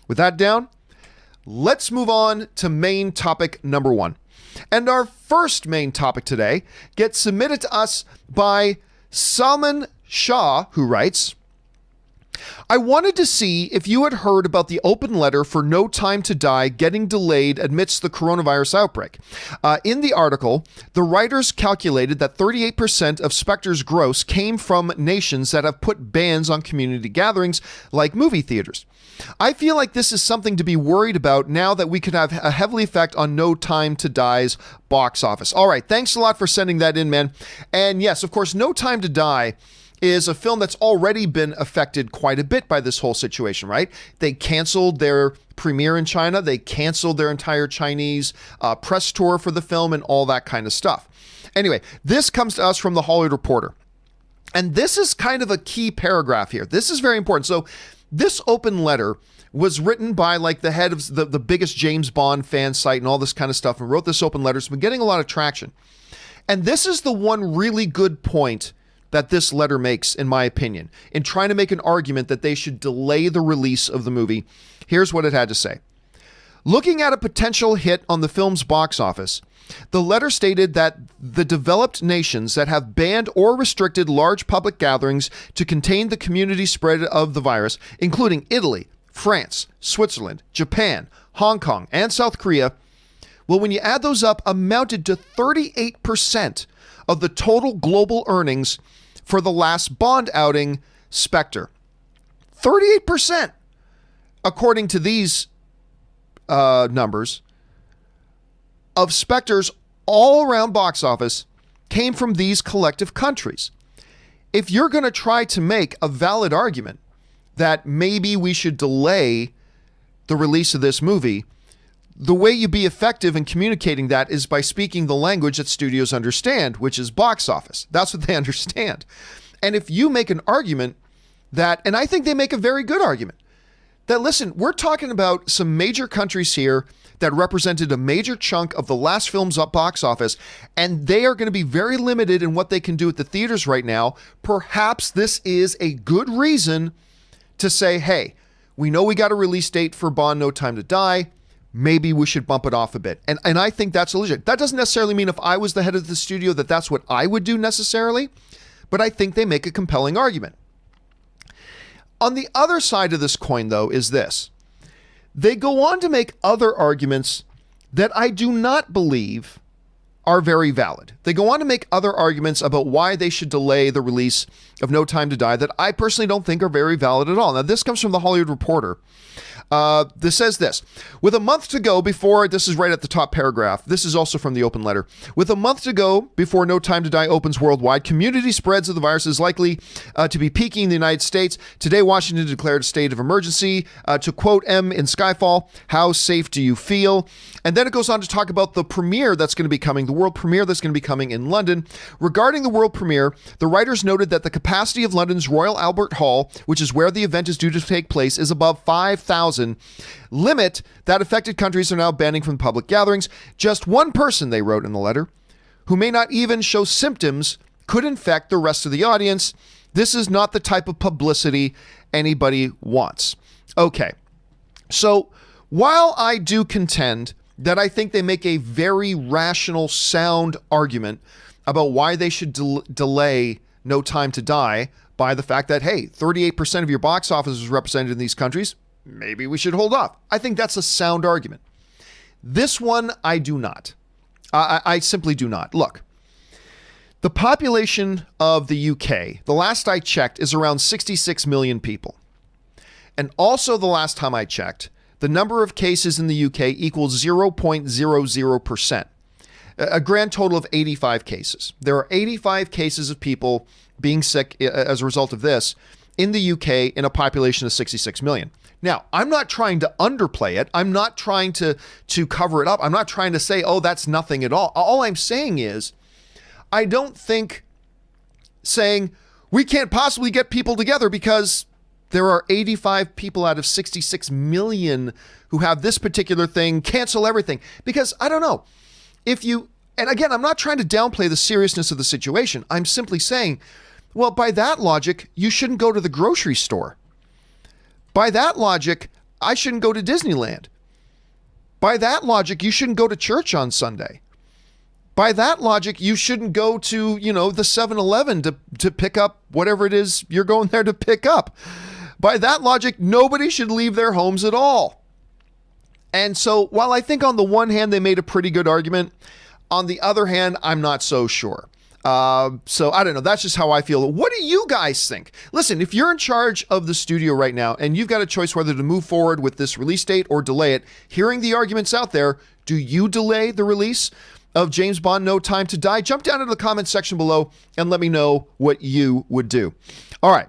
With that down, let's move on to main topic number 1. And our first main topic today gets submitted to us by Salman Shah, who writes, I wanted to see if you had heard about the open letter for No Time to Die getting delayed amidst the coronavirus outbreak. In the article, the writers calculated that 38% of Spectre's gross came from nations that have put bans on community gatherings like movie theaters. I feel like this is something to be worried about now that we could have a heavy effect on No Time to Die's box office. All right, thanks a lot for sending that in, man. And yes, of course, No Time to Die is a film that's already been affected quite a bit by this whole situation, right? They canceled their premiere in China. They canceled their entire Chinese press tour for the film and all that kind of stuff. Anyway, this comes to us from the Hollywood Reporter. And this is kind of a key paragraph here. This is very important. So this open letter was written by like the head of the biggest James Bond fan site and all this kind of stuff, and wrote this open letter. It's been getting a lot of traction. And this is the one really good point that this letter makes, in my opinion, in trying to make an argument that they should delay the release of the movie. Here's what it had to say. Looking at a potential hit on the film's box office, the letter stated that the developed nations that have banned or restricted large public gatherings to contain the community spread of the virus, including Italy, France, Switzerland, Japan, Hong Kong, and South Korea, well, when you add those up, amounted to 38% of the total global earnings for the last Bond outing, Spectre. 38%, according to these numbers, of Spectre's all-around box office came from these collective countries. If you're going to try to make a valid argument that maybe we should delay the release of this movie, the way you be effective in communicating that is by speaking the language that studios understand, which is box office. That's what they understand. And if you make an argument that, and I think they make a very good argument, that listen, we're talking about some major countries here that represented a major chunk of the last film's box office, and they are going to be very limited in what they can do at the theaters right now. Perhaps this is a good reason to say, hey, we know we got a release date for Bond No Time to Die. Maybe we should bump it off a bit. And I think that's legit. That doesn't necessarily mean if I was the head of the studio that that's what I would do necessarily, but I think they make a compelling argument. On the other side of this coin, though, is this. They go on to make other arguments that I do not believe are very valid. They go on to make other arguments about why they should delay the release of No Time to Die that I personally don't think are very valid at all. Now, this comes from the Hollywood Reporter. This says this, with a month to go before, this is right at the top paragraph. This is also from the open letter. With a month to go before No Time to Die opens worldwide, community spreads of the virus is likely to be peaking in the United States. Today, Washington declared a state of emergency. To quote M in Skyfall, how safe do you feel? And then it goes on to talk about the premiere that's going to be coming, the world premiere that's going to be coming in London. Regarding the world premiere, the writers noted that the capacity of London's Royal Albert Hall, which is where the event is due to take place, is above 5,000 limit that affected countries are now banning from public gatherings. Just one person, they wrote in the letter, who may not even show symptoms could infect the rest of the audience. This is not the type of publicity anybody wants. Okay, so while I do contend that I think they make a very rational, sound argument about why they should delay No Time to Die by the fact that, hey, 38% of your box office is represented in these countries, maybe we should hold off. I think that's a sound argument. This one, I do not. I simply do not. Look, the population of the UK, the last I checked, is around 66 million people. And also the last time I checked, the number of cases in the UK equals 0.00%. A grand total of 85 cases. There are 85 cases of people being sick as a result of this in the UK in a population of 66 million. Now, I'm not trying to underplay it. I'm not trying to cover it up. I'm not trying to say, oh, that's nothing at all. All I'm saying is, I don't think saying we can't possibly get people together because there are 85 people out of 66 million who have this particular thing, cancel everything. Because I don't know, if you, and again, I'm not trying to downplay the seriousness of the situation. I'm simply saying, well, by that logic, you shouldn't go to the grocery store. By that logic, I shouldn't go to Disneyland. By that logic, you shouldn't go to church on Sunday. By that logic, you shouldn't go to, the 7-Eleven to pick up whatever it is you're going there to pick up. By that logic, nobody should leave their homes at all. And so while I think on the one hand, they made a pretty good argument, on the other hand, I'm not so sure. So I don't know. That's just how I feel. What do you guys think? Listen, if you're in charge of the studio right now and you've got a choice whether to move forward with this release date or delay it, hearing the arguments out there, do you delay the release of James Bond No Time to Die? Jump down into the comments section below and let me know what you would do. All right.